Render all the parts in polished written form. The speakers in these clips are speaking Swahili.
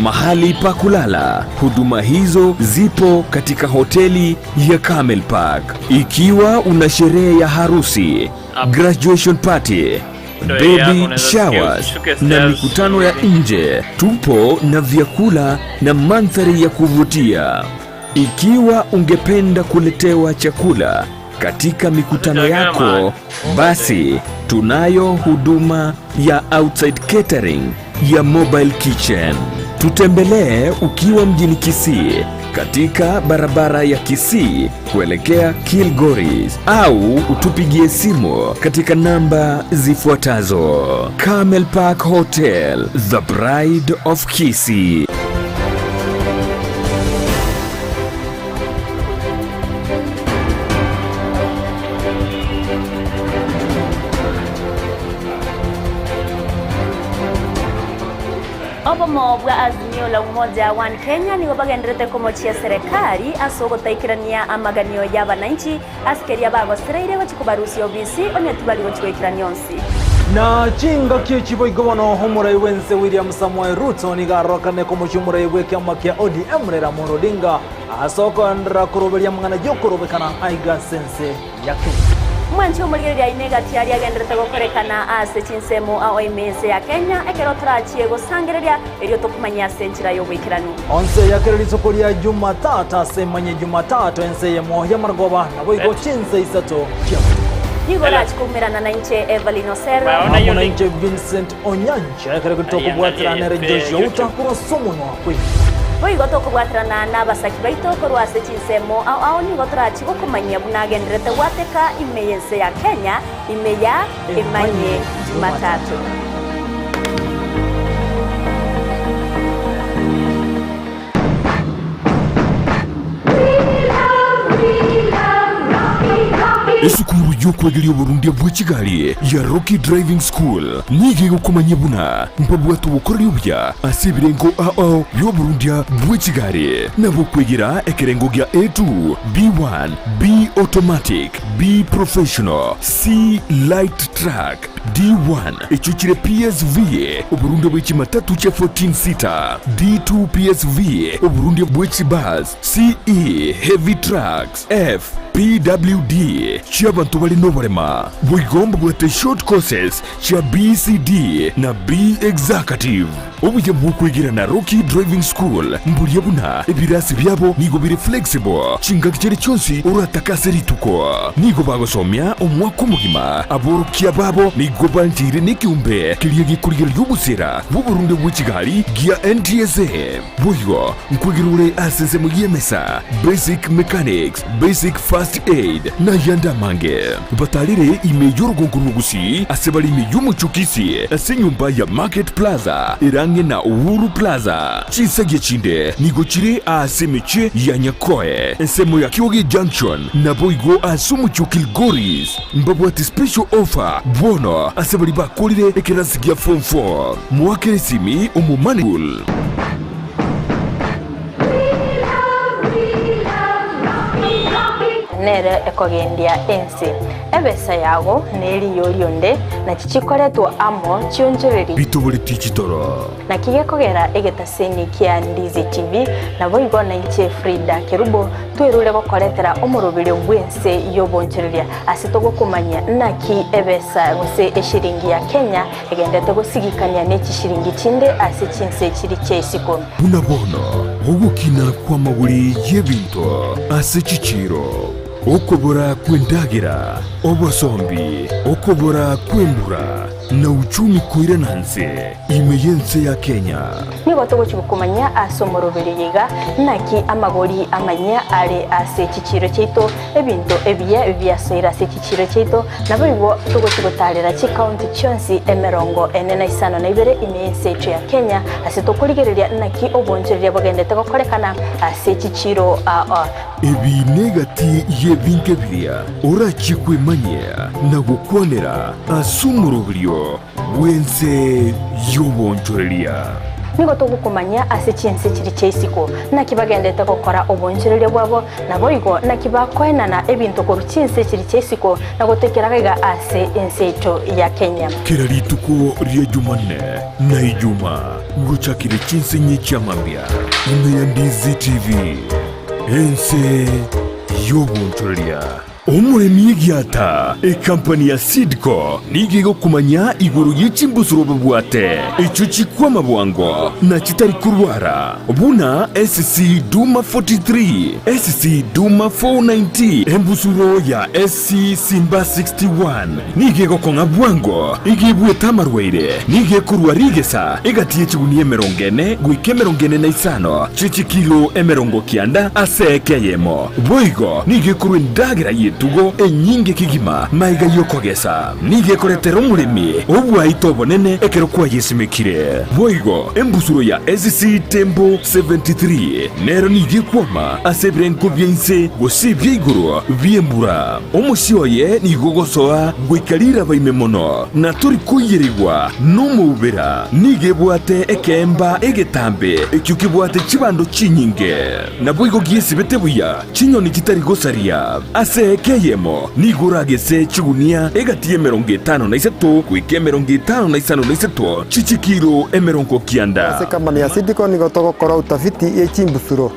mahali pa kulala. Huduma hizo zipo katika hoteli ya Camel Park. Ikiwa una sherehe ya harusi, graduation party, baby showers na mikutano ya nje, tupo na vyakula na mandhari ya kuvutia. Ikiwa ungependa kuletewa chakula katika mikutano yako, basi tunayo huduma ya outside catering ya mobile kitchen. Tutembelee ukiwa mjini Kisii katika barabara ya Kisii kuelekea Kilgoris, au utupigie simu katika namba zifuatazo. Camel Park Hotel, the Bride of Kisii. Obomo bwa azimio la umoja wa Kenya ni bagendrete kumochia serikali asogotaikrania amaganio ya bananchi askeria bagosereire bachikubarusi obisi onyatibali gochwekirania onsi na chinga kichibo igobono homurai wense William Samuel Ruto ni garokane komochumurai bwekyama kya ODM rera Morodinga asoko ndra kuroberia mangana jokorobekana aiga sense yake mwancho mulgeria inega tiari agendrete gokorekana ase chinsemo ao imese ya Kenya ekero turachie gosangereria erio tokumanya senchira yo gwikiranu onse yakereri sokoria Jumatato semanye Jumatato ense ya moya margoba na boigo chinse isato Nigora chikumirana na inche Everline Osero na inche Vincent Onyancha ekero kutoko bwatira nere Joshua utakuro somo no akwe Boigo tokubwatirana na basaki baito Korwa ase chinsemo ao nigo turachi gokumanya bunagendrete gwateka imeyense ya Kenya imeya Emanyie Jumatato Esukuru y'okwegeria Burundi bw'Kigali ya Rocky Driving School nige gukomanya buna mpabwatu bukorera ubya asibirengo ao yo Burundi bw'Kigali nabo kwegera ekerengo gya A2 B1 B automatic B professional C light track D1 echuchire PSV Burundi bw'Kimatatu cha 14 seater D2 PSV Burundi bw'Kibus CE heavy trucks F PWD cy'abantu bali n'obarema bwigomba bwate short courses cha BCD na B executive obuje bw'okwegira na Rocky Driving School mburiye buna ebirasi byabo nigo biri flexible chinga kicere cyose uratakase rituko nigo bagosomya omwaka mugima aborukiya babo nigo banjire n'ikiumbe kiriye gikurigera y'ubusera bw'Uburundi bw'Kigali gya NTSA bwigo nkwigirure asese mu yemesa basic mechanics basic first aid na yanda mange batalire imejoro gonguru Gusii asebali imeyumu chukisi ase nyumba ya Market Plaza irange na Uhuru Plaza chisage chinde nigochire asemeche ya Nyakoe ensemo ya Kyoge Junction na boigo asumu chukilgoris mbabwati special offer bono asebali bakolire ekerasi gya form 4 mwakere simi umumanigul nere ekogendia ensi ebesa yago neri yorionde na chichikoretwa amo chionjereri bitobole tichitoro na kigekogera egetaseni kia Ndizi TV na boigo na inche Frida Kerubo twerule gokoretera omurubire bwense yobonchereria asitogo kumanya naki ebesa gose eshiringi ya Kenya egendete gosigikanya neki shiringi chinde ase chinse chiri chesiko unabono ogukina kwa maguri yebinto ase chichiro okobora kwendagira obosombi okobora kwembura na uchumi kuirananse imeyense ya Kenya nigo togochikukumanya asomoroberiga naki amagori amanya ale ase chichiro cheito ebinto ebiya byasera ase chichiro cheito nabo ibo togochikutalera chi county chonsi emerongo enena isano na ibere imeyense ya Kenya ase tokurigereria naki obonjereria bagendete gokorekana ase chichiro ebi negati yebinkebiria orachikwemanya na gukonera asumurubrio wense yobonchoreria nigo tugukumanya ase chinse chiri cheisiko na kibagendete gukora obonjirire bwabo nabo igo na kibakoenana ebintu koru chinse chiri cheisiko na gutekeragaiga ase enseito ya Kenya. Kira rituko ria Jumanne na Ijuma guchakire chinse nyicha mambia ime ya Ndizi TV ense yobonchoria omuremi giata ekampani ya Sidco nigigo kumanya iguru yichimbusuro bwate ico chikwa mabwango na chitari kurwara buna SC Duma 43 SC Duma 490 embusuro ya SC Simba 61 nigigo konga bwango igibwe tamarweire nige kurwarigesa igatie chigunie merongene gwike merongene na isano chichi kilo emerongo kianda asekeyemo boigo nige kurwendagira tugo enyinge kigima maiga yokogesa nige koretero murimi obwa itobo nene ekero kwa yesimekire boigo embusuro ya SC Tembo 73 nero nige kwama asebrenko byense gosibye iguru byembura omusyoye nigogosoa gwikalira baimemono na turi kuyirirwa numubera nige bwate ekemba egetambe ekyukibwate chibando chinyinge na boigo giesibete buya chinyoni kitari gosaria ase keyemo niguragese chigunia egatie 53 kwike 55 chichikiro emerongo kianda ase kama ya Sidco nigotogokora utafiti yechimbusuro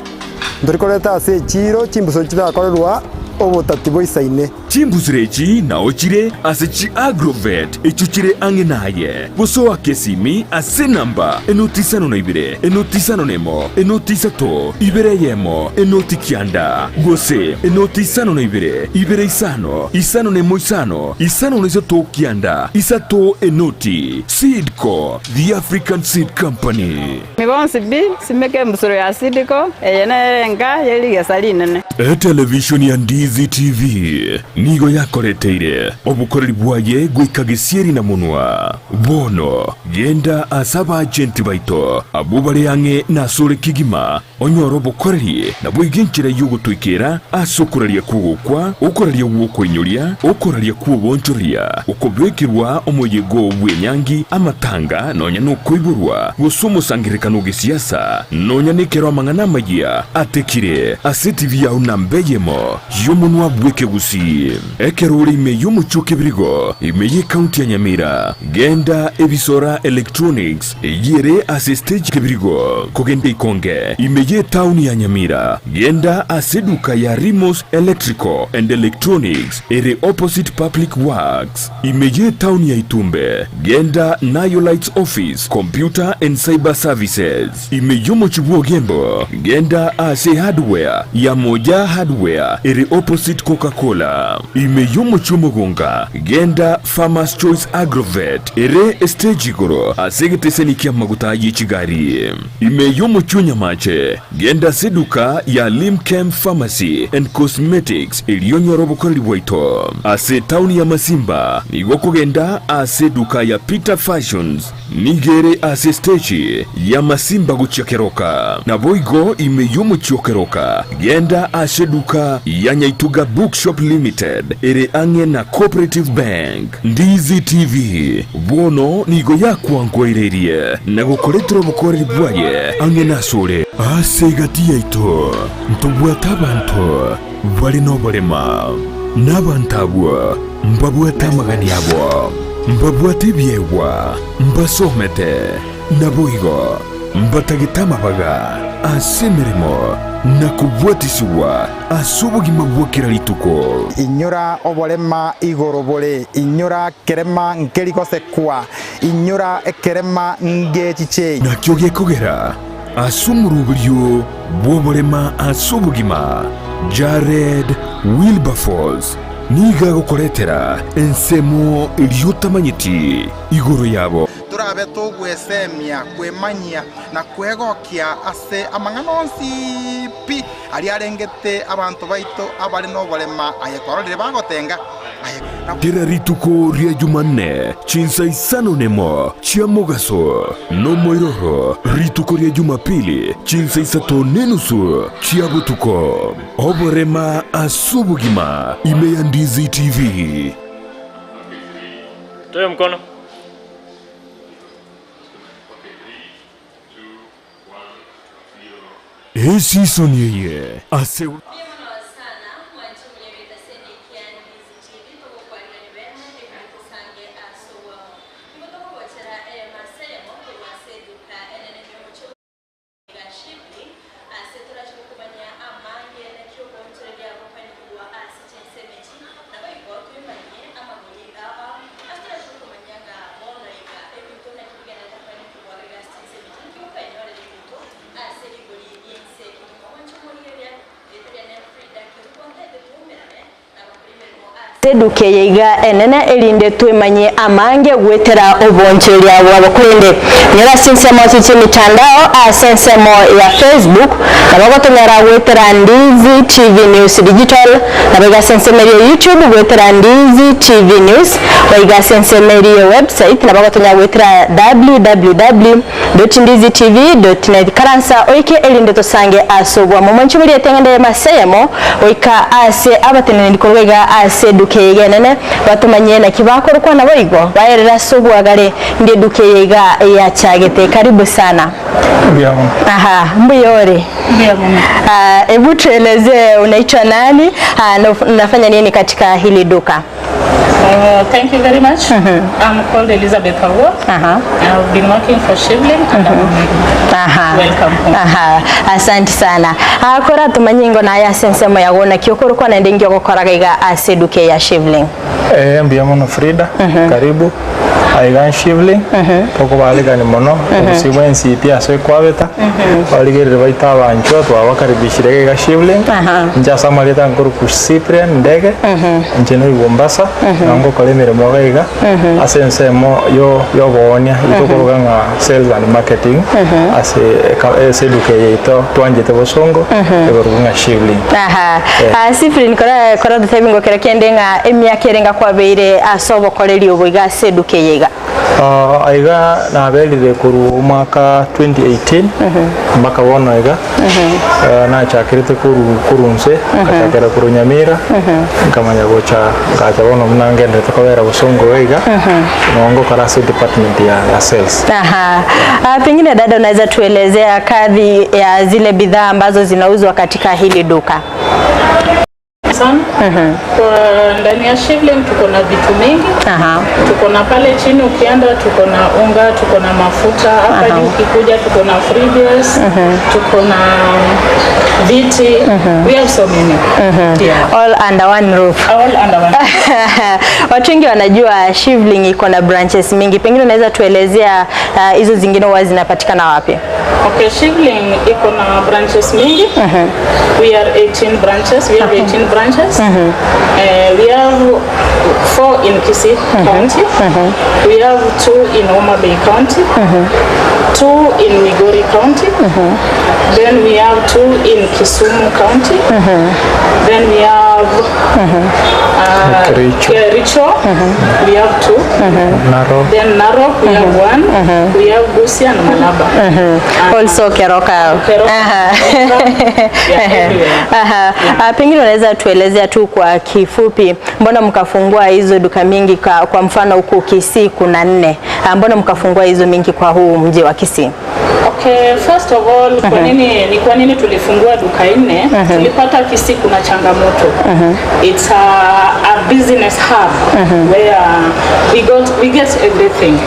ndorikoreta ase chiro chimbusuro chirakorerwa obotati boisaine chimbuzirechi na ochire ase chi agrovet echuchire angenaye bosoa kesimi ase namba enotisano na ibire enotisano nemo enotisato ibere yemo enotikianda gose enotisano na ibire isano nemo isano nesoto kianda isato enoti Sidco the African Seed Company mibonsi bi simeke mbusuro ya Sidco eyenerenga yeligesalinene television ya Ndizi TV nigo yakoreteire obukoreri bwaye gwikagisieri na munwa bono genda asaba agenti baito abubare yange na sore kigima onyoro bukoreri na bwigenchira yugutwikira asokuraria kugukwa ukoraria wukwenyuria ukoraria kubonchoria ukobekirwa omuyego bwenyangi amatanga nonya nukoiburwa gusumusangirikano gisiasa nonya nikero amangana magia atekire asetivi ya unambeyemo yomunwa bweke Gusii ekeruri ime yomuchuke birigo ime ye county ya Nyamira genda ebisora electronics yere ase stage kebirigo kogende ikonge ime ye town ya Nyamira genda ase duka ya Rimos Electrical and Electronics ere opposite public works ime ye town ya Itumbe genda Nayo Lights Office Computer and Cyber Services ime yomuchubuo gembo genda ase hardware ya Moja Hardware ere opposite Coca-Cola ime yomuchumugunga genda Farmers Choice Agrovet ere stage goro asegiteseni kia maguta yichigari ime yomuchunya mache genda seduka ya Limchem Pharmacy and Cosmetics iliyonyoro bukori waito ase town ya Masimba nigoko genda ase duka ya Peter Fashions nigere ase stage ya Masimba guchakeroka na boigo ime yomuchokeroka genda ase duka ya Nyaituga Bookshop Limited ere ange na Cooperative Bank Ndizi TV bono nigo yakwangwairerie na gukoretro bukoreri bwaye ange nasure asegati yaito ntubwata abantu bali nobolema nabantabwa mbabwata magani yabo mbabwate byewa mbasomete naboigo mbatagitama baga asemeremo nakubwatisiwa asubugima bwokera lituko inyura obolema igorobole inyura kerema nkerikosekwa inyura ekerema ngechiche nakyo gekogera asumurubulyo bwobolema asubugima Jared Wilberforce niga gukoretera ensemo iliyotamanyiti igoro yabo turabe tugwesemia kwemanyia na kwegokia ase amanganonsi pi ali arengete abantu baito abali nobolema ayekwarorire bagotenga Kira rituko ria Jumanne chinsa isano nemo chia mogaso no moiroro rituko ria Jumapili chinsa isato nenusu chia butuko oborema asubugima ime ya Ndizi TV. Toa mkono. season yeye ase seduke yiga enene elinde twemanye amange gwetera oboncheria bwabakurinde nyara sinsemo chichi mitandao asensemo ya Facebook nabagotonyara gwetera Ndizi TV News Digital nabaga sensemerio YouTube gwetera Ndizi TV News baiga sensemerio website nabagotonyara gwetera www.ndizitv.net karansa oike elinde tosange asobwa mumanchibiri etengende masemo oika ase abatenene ndikorwega ase dukeyenene batumanye na kibakorwa na boigo bayerera sobwagare ndi dukeyega ya chagete karibu sana Biamu. Aha mbuyore Biamu. Hebu tueleze unaitwa nani na unafanya nini katika hili duka? Thank you very much. I'm called Elizabeth Korwa. I've been working for Shivling and welcome home. Asante sana. Akora tumanyingo na ya sensemo yagona kiokoro kwa ndengyo gukora gaiga aseduke ya Shivling. Biamu no Frida. Karibu. Aigan Shivling. Toko baliga ni mono. Siwensi pia so kwabeta. Baligere baita abancho twabakaribishire ga Shivling. Nja samarita nkuru kusipre ndege. Njeno Mombasa. Nango kalemere mogaiga. Asensemo yo bonya itokoroga nga sales and marketing. Ase duke yeto twanjete bosongo eborunga Shivling. Sifri nikora dutebingo kerekende nga emyaka erenga kwabeire asobo koreri obuiga seduke yega. Aiga na belire kuru mwaka 2018 mpaka wono aiga na chakirite kurunse kachakera kuru Nyamira nkamanya gocha ngacha wono mnangende tukawera busongo aiga nongo karasi department ya sales. Pengine dada unaweza tuelezea kadhi ya zile bidhaa ambazo zinauzwa katika hili duka? Kwa ndani ya Shivling tuko na vitu mingi. Tuko na pale chini ukienda tuko na unga, tuko na mafuta, hapa juu ukikuja tuko na freebies, tuko na viti. We have so many. All under one roof. All under one. Watu wengi wanajua Shivling iko na branches mingi. Pengine unaweza tuelezea hizo zingine wazi zinapatikana wapi? Okay, Shivling iko na branches mingi. We are 18 branches. We have 18 branches. We have 4 in Kisii County. We have 2 in Homa Bay County. 2 in Migori County. Then we have 2 in Kisumu County. Then we have Richo. We have 2. Narok. Then Narok we have 1. We have Gusii and Malaba. Also Keroka. Pengine unaweza tuelezea tu kwa kifupi mbona mkafungua hizo duka mingi kwa mfano huko Kisii kuna 4. Mbona mkafungua hizo mingi kwa huu mji wa Kisii? Okay, first of all, kwa nini tulifungua duka 4? Tulipata Kisii kuna changamoto. It's a business hub where we get everything.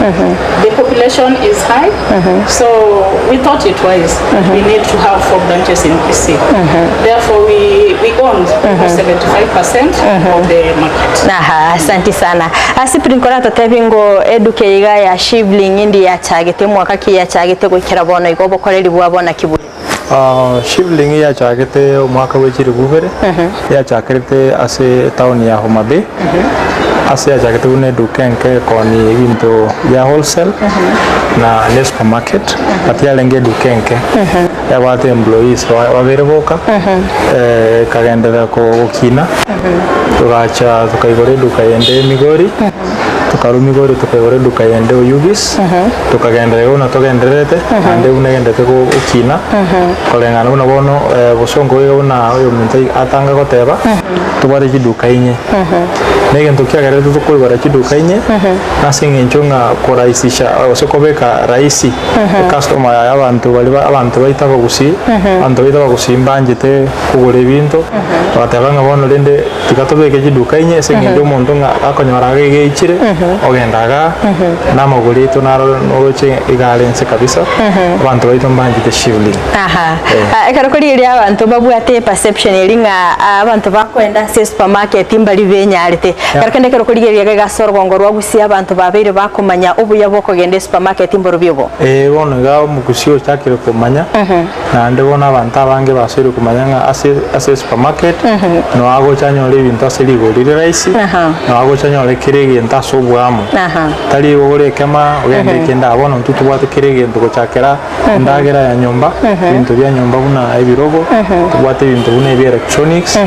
The population is high, so we thought it wise. We need to have 4 branches in Kisii. Therefore, we owned 75% of the market. Asante sana. Asipirinkora totebingo eduke yiga ya Shivling indi ya chagete mwaka ki ya chagete gwikira bono igobo koreri bwabona kiburi. Shivling ya chagete mwaka wechiri gubere ya chagete ase town ya Homa Bay. Ase ya chagete une dukenke koni bintu ya wholesale na ne supermarket atia lenge dukenke ya wate employees waberevoka kagendera ko okina tugacha tukaigore duka yende Migori tukarumigori tukaigore duka yende Oyugis tukagendera yona tugenderete ande unegendete ko okina kolengana una bono bosongo yona oyo muntu atanga goteba tubare kiduka inye negento kiagere tukwibara chiduka inye nasingencho nga kurahisisha osokobeka rahisi customer abantu baita Gusii abantu baita Gusii mbanjete kugura ebintu batabanga bono rende tikatobeke chiduka inye sengende omuntu nga akonyora gegeichire ogendaga namagurito noroche igalense kabisa abantu baita mbanjete Shivling ekarokori iri abantu babwate perception iringa abantu bakwenda se supermarket imbali benyarite karakende karokori iri gasorwa ngorwa Gusii abantu babere bakomanya obuya bwo kugenda supermarket imboro byobo bono ga mu Gusii cyakire kumanya nande bona abantu abange basere kumanya nga ase supermarket no ago chanyole ibintu aseligo riri raisi no ago chanyole kirege ntaso bwamu tali ore kama ugende kenda abona ntutu bwate kirege ntuko chakera ndagera ya nyumba bintu bya nyumba buna ebirogo tubwate bintu buna ebi electronics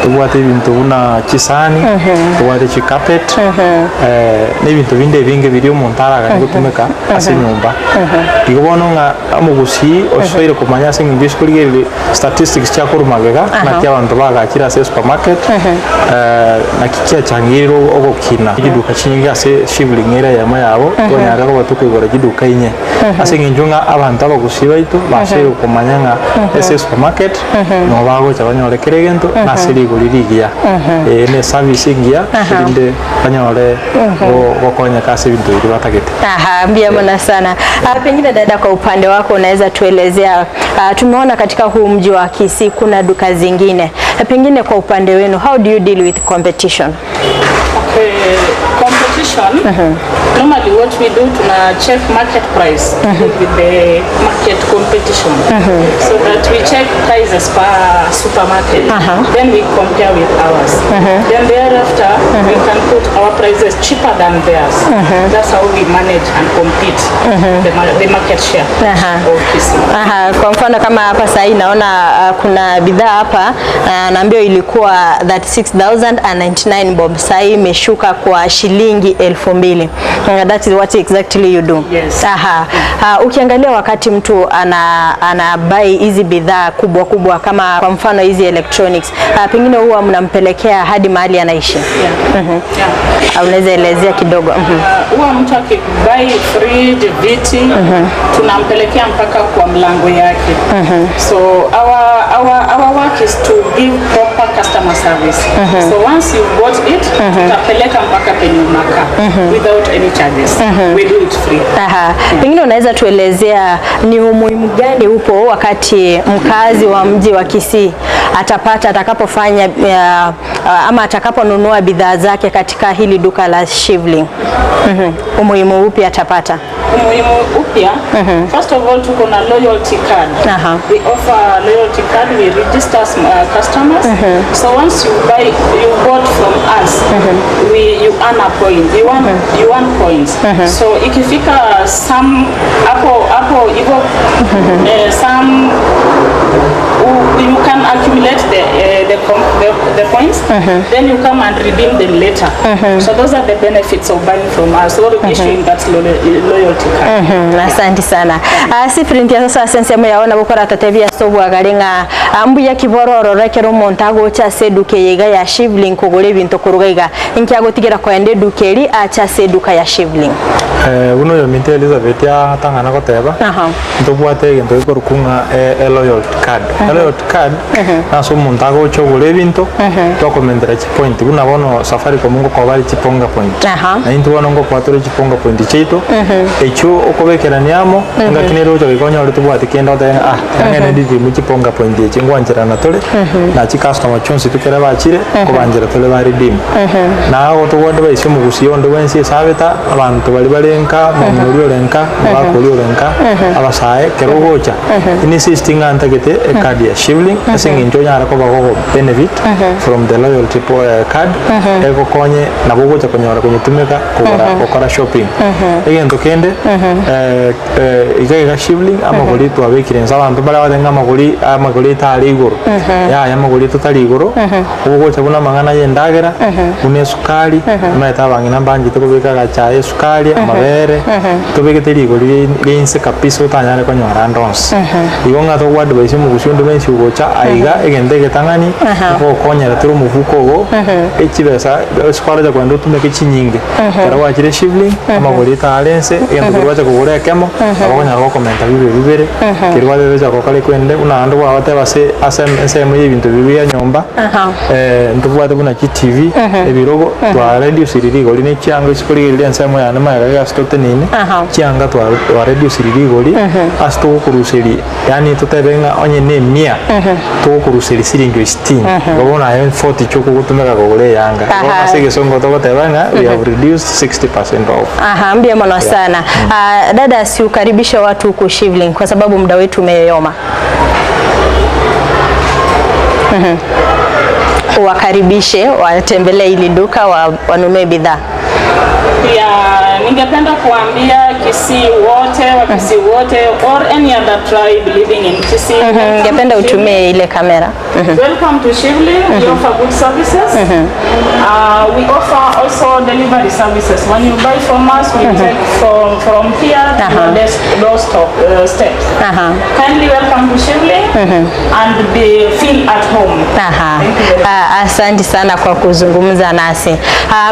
tubwate bintu buna chisani tubwate chi carpet n'ibintu binde binge biri umuntu araga gutumeka ase nyumba igobona nga mu Gusii osoire kumanya singi biskurigere statistics cya kurumagega na cy'abantu bagakira ase supermarket na kikia changiro ogokina iduka chinga ase Shivling era yama yabo tonyara ko batukwigora iduka inye ase nginjunga abantu aba Gusii baitu basire kumanya nga ase supermarket no bago cyabanyore keregento na sirigo lirigia ne service ngia inde banyore gokonya kasi bintu biri batagete mbia mbona sana pengine dada kwa upande wako unaweza tuelezea tumeona katika huu mji wa Kisii kuna duka zingine pengine kwa upande wenu how do you deal with competition? Competition normally what we do to check market price with the market competition so that we check prices per supermarket then we compare with ours then thereafter we can put our prices cheaper than theirs that's how we manage and compete the market share of Kisii. Kwa mfano kama hapa sasa naona kuna bidhaa hapa naambia ilikuwa 36,099 bob sasa imeshuka kwa shilingi 2,000. That is what exactly you do. Yes. Ukiangalia wakati mtu ana buy hizi bidhaa kubwa kama kwa mfano hizi electronics pengine huwa mnampelekea hadi mahali anaishi. Unaweza elezea kidogo? Huwa mtu akibuy fridge viti tunampelekea mpaka kwa mlango yake. So our work is to give proper customer service. So once you bought it tutapeleka mpaka penye unaka without any charges. We do it free. Pengine unaweza tuelezea ni umuhimu gani upo wakati mkazi wa mji wa Kisii atakapofanya ama atakaponunua bidhaa zake katika hili duka la Shivling? Umuhimu upi atapata? Umuhimu upya first of all tuko na loyalty card. We offer loyalty card, we register customers. So once you bought from us you earn a point, you earn points. So ikifika some hapo hivyo some you can accumulate the points then you come and redeem them later. So those are the benefits of buying from us or issuing that loyalty card. Asante sana. Sifrinti sasa sense yaona bukora tatebia sobwa garenga ambuya kibororo rekero montago cha seduke yega ya Shivling kugure bintu kurugaiga inkiago tigera kwa ende dukeri acha seduka ya Shivling. Uno yo minte Elizabeth ya tangana ko teba ndobwate ngendo ikorukunga loyalty card. Loyalty card naso montago cho gure bintu documentary point una bono Safaricom ngo kwa bali chiponga point na into bono ngo kwa tore chiponga point cheito echo okobekera niamo ngakinero cyo gikonyo uri tubwate kenda otene ngene ndi mu chiponga point eche ngwanjira na tore na chi customer chonsi tukera bachire ko banjira tole bari dim na ago to wonde baishe mu Gusii ondo wensi sabeta abantu bali balenka mu lenka bakoli lenka abasaye kerogocha ini system antagete e card ya Shivling asingi njonya ko bago benefit from the loyalty card eko konye na bogocha konyora kunyitumeka kokora shopping egento kende igaiga Shivling amagoli twabekire nsabantu bala badenga amagoli tali igoro ya amagoli tali igoro bogocha buna mangana yendagera une sukali maita bangina mbanje to kubeka gacha sukali amagoli amabere tobegete rigori rinse kapisa utanyare konyora ndonse igo ngato wadu baise mu gushundu benshi ugocha aiga egende getangani ko konyera turu mufuko go echibesa skora ja kwando tumeke chinyinge era wachire Shivling amagori talense egende kurwacha kugura kemo abanya go komenta bibere kirwa bebeja ko kale kwende unando wabate base asem y'ibintu bibiya nyomba ndubwate buna TV ebirogo twa radio sirigori ne cyangwa sikori nsemo ya nama ya stote nini cyangwa twa radio sirigori asto kuruseri yani tutebenga onye ne mia to kuruseri siringo 16 babona ayo 40 choko gutumeka kugure yanga babona sege songo to tebanga we have reduced 60% off. Mbia mwana sana. Dada, si ukaribisha watu huko Shivling kwa sababu muda wetu umeyoyoma. Wakaribishe watembelee ili duka wanunue bidhaa. Pia ningependa kuambia Kisii wote or any other tribe living in Kisii. Ningependa utumie ile kamera. Welcome to Shivling. We offer good services. We offer also delivery services. When you buy from us, we take from here to your doorstep steps. Kindly welcome to Shivling and feel at home. Asante sana kwa kuzungumza nasi.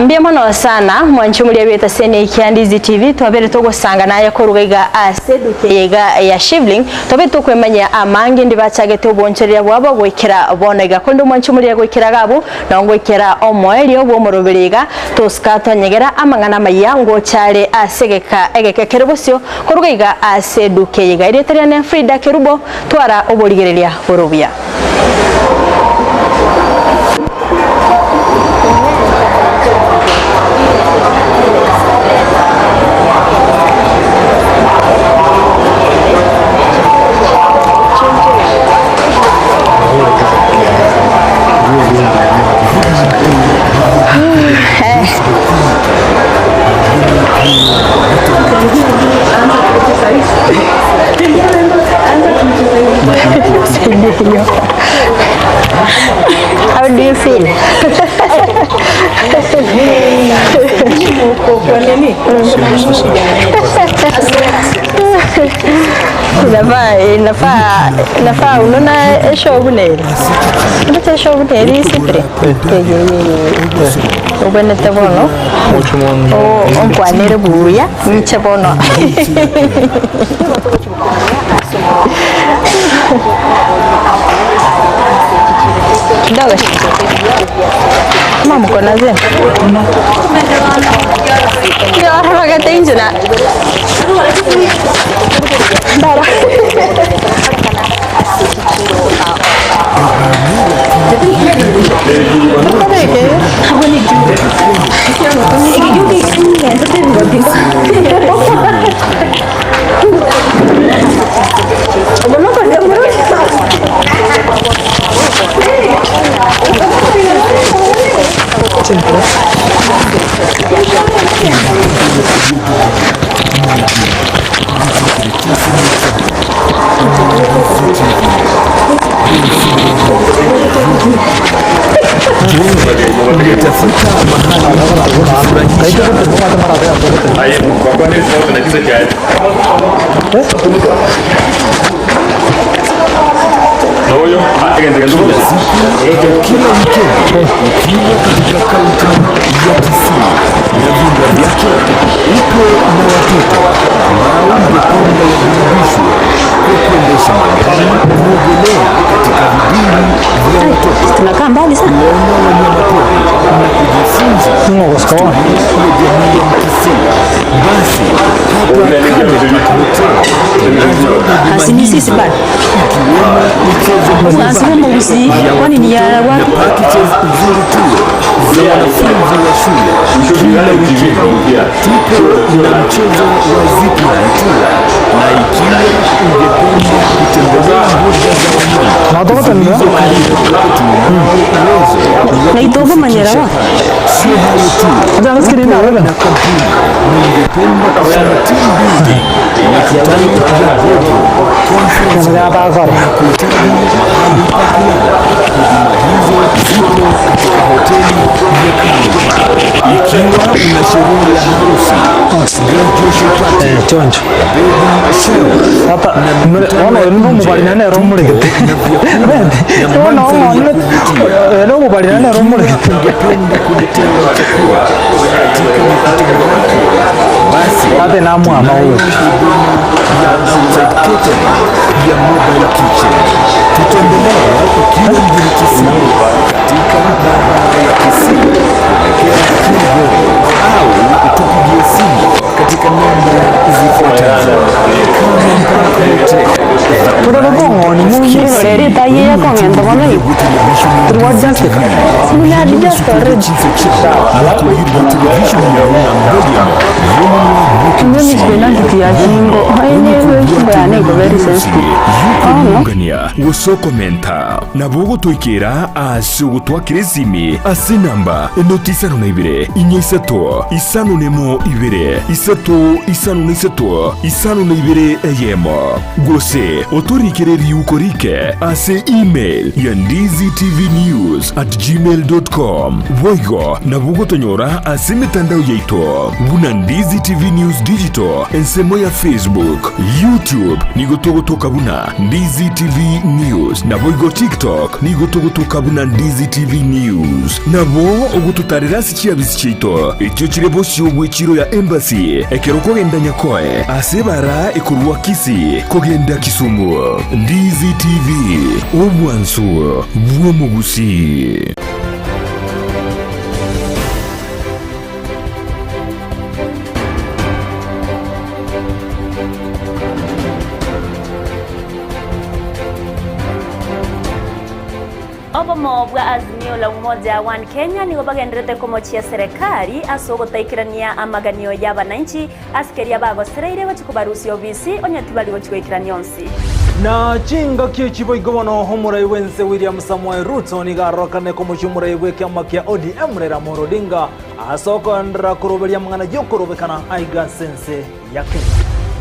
Mbia mwana sana mwanchumulia beta sene ikiandizi TV twabere togosanga naye ko rugaiga aseduke yega ya Shivling tobe tukwemanya amangi ndibachagete oboncherera bwabo gwikira bonega kondo mwanchumulia gwikira gabo na ngwikira omweli obwo murubiriga toskato nyegera amangana mayango chale asegeka egekekere bosyo ko rugaiga aseduke yega ireterane Frida Kerubo twara oborigereria borobya. How do you feel? Inafaa unaona show neli. Ndio show neli sipre. Ubone tabono. Onkwanere buya mchabono. Kidogo. Mama kona zeni. Ndio haraka tenjuna. Bara. Kila wikendi ukiwa katika kaunti ya Kisii na vyumba vyake uko na watoto ambao ungependa waburudishwe kwa kuendesha magari, kuogelea katika vidimbwi vya watoto, tunakaa mbali sana, kuona wanyamapori na kujifunza historia ya jamii ya Kisii. Basi hapa hasini sisi bado tunasema Gusii, kwani ni ya watu nzuri tu za wanafunzi wa shule. Kila wikendi tupo na mchezo wa zipi na ikiwa ungependa kutembelea mbuga za wanyama na itobo manyera wa si hayo tu, na kampuni ungependa kufanya team building na kutana conference na kuhitaji mahali pa kulala. Huduma hizo zipo katika hoteli ya Korwa. Ikiwa una sherehe ya harusi, graduation chonjo hapa ono no mubalina ne romulegete no mubalina ne romulegete basi hata na mama huyo ya mobile kitchen. Tutembelea ukiwa mjini Kisii katika barabara ya Kisii kuelekea Korwa au utupigie simu katika namba zifuatazo. Turabongo ni mungi rere taye komendo bone. Turwaja se. Sina dija storage. Television ya William. Mimi sipenda kitia jingo. Haine bwana go very sensitive. Ngania wosoko menta na bogo toikera asugo twakirezimi ase namba enotisa no ibire inyisato isano nemo ibire isato isano nisato isano no ibire eyemo gose otorikere ukorike ase email ya ndizitv@gmail.com voigo na bogo tonyora ase mitandao yeito buna Ndizi TV News Digital ensemo ya Facebook YouTube nigotogotoka buna Ndizi TV News na boigo TikTok nigotogotoka buna Ndizi TV News nabo ogututarira sikia bisichito ekyo kirebo cy'obwekiro ya embassy ekeroko genda nyakoe asebara ekurwa Kisii kogenda Kisumu Ndizi TV obwansu bwo Gusii. Obomo bwa azimio la umoja wa Kenya ni bagenderete kumochia serikali asogotaikirania amaganio ya bananchi askeria bagosereire bachikubarusi obisi onyatibali bachikoikirania onsi na chinga kichibo igobono homurai wense William Samuel Ruto ni garokane komuchumura ibweke amakia ODM rera morodinga asoko ndra kuroberia mangana yokorobekana aiga sense yake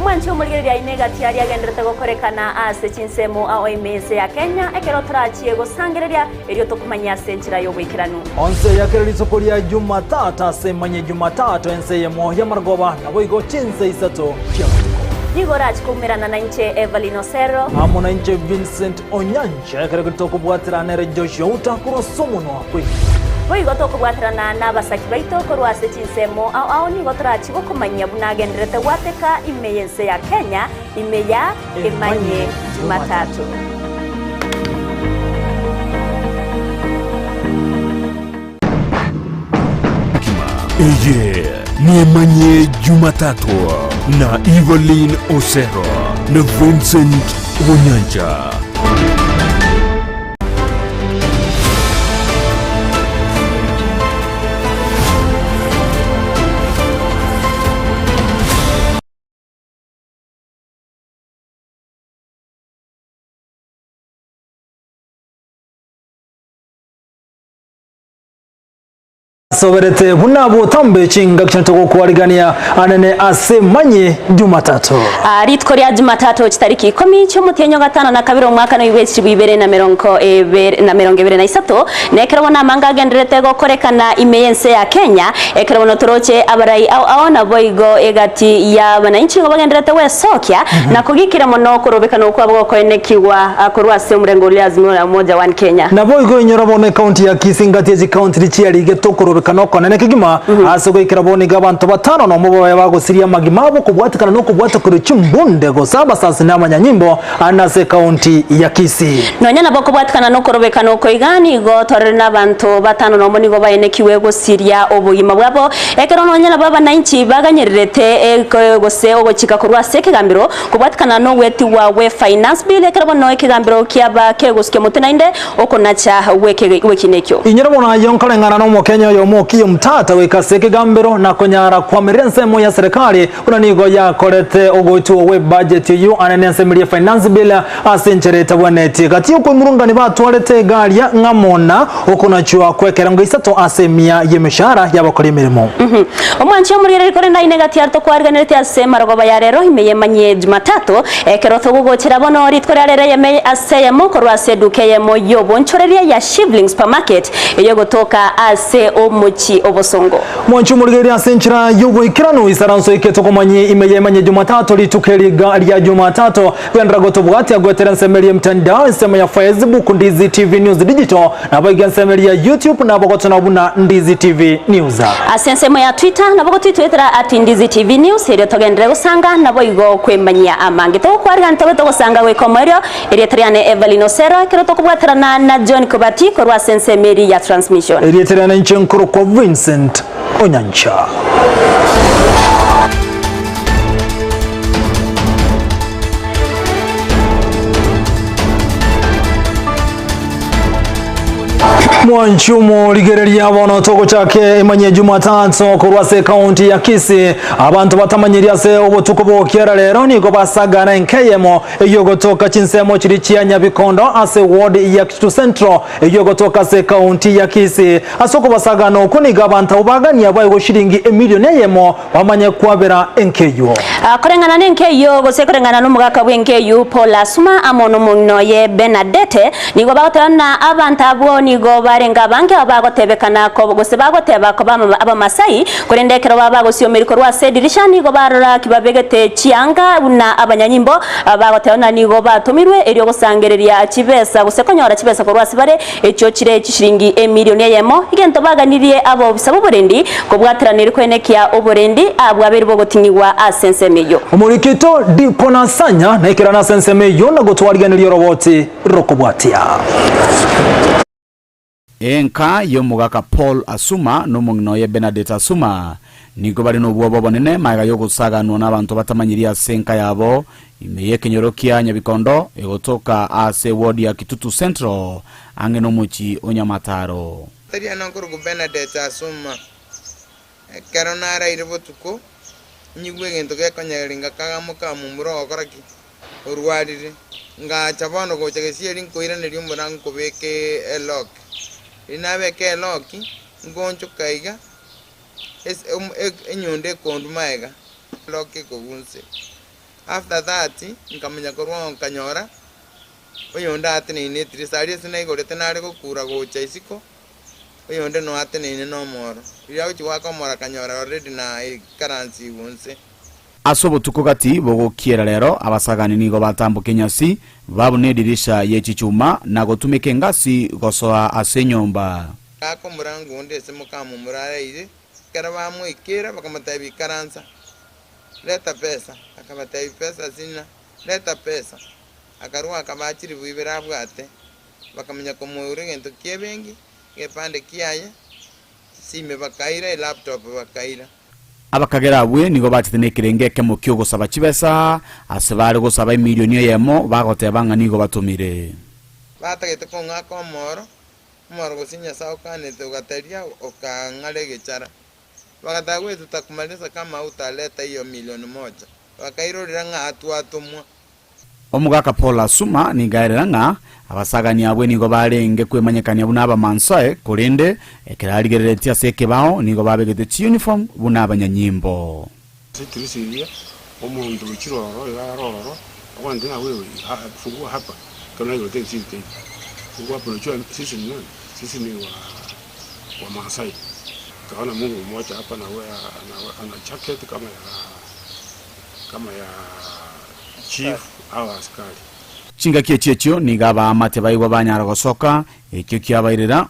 mwancho muligeria inega tiari agenderete gokorekana ase chinsemo ao imese ya Kenya ekero trachie gosangereria erio tokumanya senchira yo wikiranu onse yakeri sokoria Jumatato ase Emanyie Jumatato ense yemo ya margoba na boigo chinse isato kia Igora chikumirana na inche Everline Osero amo na inche Vincent Onyancha ekero kitoko bwatira nere Joshua utakuro somuno akwe Boigo tokubwatirana n'abasaki baito Korwa ase chinsemo ao ni gotrachi gokumanya bunagenderete gwateka imeyense ya Kenya imeya Emanyie Jumatato ni Emanyie Jumatato na Everline Osero na Vincent Onyancha. soberete bunabo tambe chinga cyantoko kuwarigania anene ase Emanyie Jumatato ritko rya Jumatato kitariki 10 cyo mutenyo gatano na kabiro mwaka no ibesi bibere na 2023 nekero na manga genderete gokorekana imeyense ya Kenya ekero no toroche abarai au na boigo egati ya bananchi ngo bagenderete wesokya na kugikira mono korobekana uko abwo enekiwa Korwa ase murengo lya azimio la umoja wa Kenya na boigo nyorabone county ya Kisii ngati county chiari getokoro kanoko nene kigima asogo ikiraboni gabantu batano no mubo bagosiria magimabo kubwatikana no kubwata kuri chimbunde go saba sasa namanya nyimbo anase county ya Kisii nonyana boko bwatikana no korobekana uko igani go torere nabantu batano no monigo bayenekiwe go siria obuyima bwabo ekero nonyana baba nainchi baganyerete gose ogochika Korwa seke gambiro kubwatikana no weti wa finance bill ekero no ekigambiro kiaba kegosike mutenainde okonacha wekinekyo inyerabona yonkalengana no mukenya yo mokiyo mtata wekaseke gambiro na konyara kwa mirensemo ya serikali unanigo ya korete ogotu we budget yu anenensemirie finance bill asenchereta bwaneti gati uko murungani batwarete garia ngamona okonachwa kwekera ngo isato asemia yemeshara yabakora imirimo omwanchi omurire rikore ndaine gati arto kwarganirete asema rogoba ya rero imeye Emanyie Jumatato ekero thogogokera bono ritko rere yeme aseyemo Korwa seduke yemo yobo nchoreria ya Shivling supermarket eyo gotoka ase muchi obosongo mwanchu murigeri asenchira yugwikirano isaranso iketokomanye Emanyie Jumatato litukeriga lya Jumatato kwendra gotobwati agwetera nsemeli mtandao isema ya Facebook Ndizi TV News Digital na bagiga nsemeli ya YouTube na bogotona buna Ndizi TV News asensemo ya Twitter na bogo twitwetera ati Ndizi TV News eri togendere gusanga na boigo kwemanyia amange to kwariga ntogo gusanga we komerio eri triane Everline Osero kero tokubwaterana na John Kobati Korwa sensemeli ya transmission eri triane nchenkoro kwa Vincent Onyancha. Mwanchumo ligereria bono toko chake Emanyie Jumatato Korwa county ya Kisii abantu batamanyiria se obutuko bwokiera lero niko basagana enkeyemo eyogotoka chinsemo chiri chia Nyabikondo ase ward ya Kitu Central eyogotoka se county ya Kisii asoko basagana okuniga abantu ubagania bayo shilingi emilioni yemo bamanye kwabera enkeyo korengana nenkeyo gose korengana n'umugaka bw'enkeyo Paul Asuma amono munnoye Benadette nigo bagotana abantu abo nigo barenga bange abagotebekana ko gose bagoteba ko abamasai kurendekero babagosiyo miriko rwa sedirisha nigo barora kibabegete chianga na abanyanyimbo bagotena nigo batumirwe eri ogosangereria kibesa gose konyora kibesa ko rwa sibare echo kire kishiringi emilioni yemo igento baganirie abo bisabo burendi ko bwateranira kwenekia oburendi abwaberi bogotinyiwa asensemeyo omurikito dipona sanya na ikirana sensemeyo na gotwariganiriyo roboti rokobwatia enka yomugaka Paul Asuma n'umugnoye Benadette Asuma nigo bari n'ubwobo bonene maga yo gusaganwa n'abantu batamanyiria senka yabo imeye kenyorokia Nyabikondo egotoka ase ward ya Kitutu Central ange no muchi Onyamataro tari anankuru ku Benadette Asuma karonara iribotuko nyigwe gento ke konyaringa kagamuka mumuro okoraki urwarire nga chabano go chegesiye rinko irane ryumurango kobeke elok inabe ke loki ngoncho kaiga enyonde kondu maiga loki kogunse after that nkamenya korwa kanyora oyonda atene ne trisari sina igorete nare ko kura gocha isiko oyonde no atene no moro iriago chiwa komora kanyora already na currency gunse asobo tukogati bogo kiera lero abasagani nigo batambuke nyasi babone dirisha yechichuma na gotumike ngasi gosoa asenyomba ako murango onde semukamu murare ire karaba mu ikera bakamatabi karanza leta pesa akamatabi pesa sina leta pesa akarua akabachiri bwibera bwate bakamenya ko muringento kiebengi gepande kiaye sime bakaira laptop bakaira abakagera abwe nigo batitene kirengeke mu kyogo saba kibesa asebare go saba emilioni yemo bagotebanga nigo batumire batagete ko ngako moro gosinya sawo kanete ugataria okangale gechara bagatagwe tutakumaliza kama utaleta hiyo milioni moja bakairorira nga atumwa omugaka Paul Asuma nigairanga abasagani abwe nigo barenge kwemanyekania buna abamansae kurinde ekirarigereretia seke bao nigo babegete uniform buna abanyanyimbo sitirisiria omuntu wikiroro yaroro akwande na wewe fungua hapa kana yote sisi fungua procho sisi ni wa Masai kaona Mungu mmoja hapa na wewe ana jacket kama ya chief au askari chinga kiechechio nigaba amate baigwa banyara gosoka ekyo kyabairira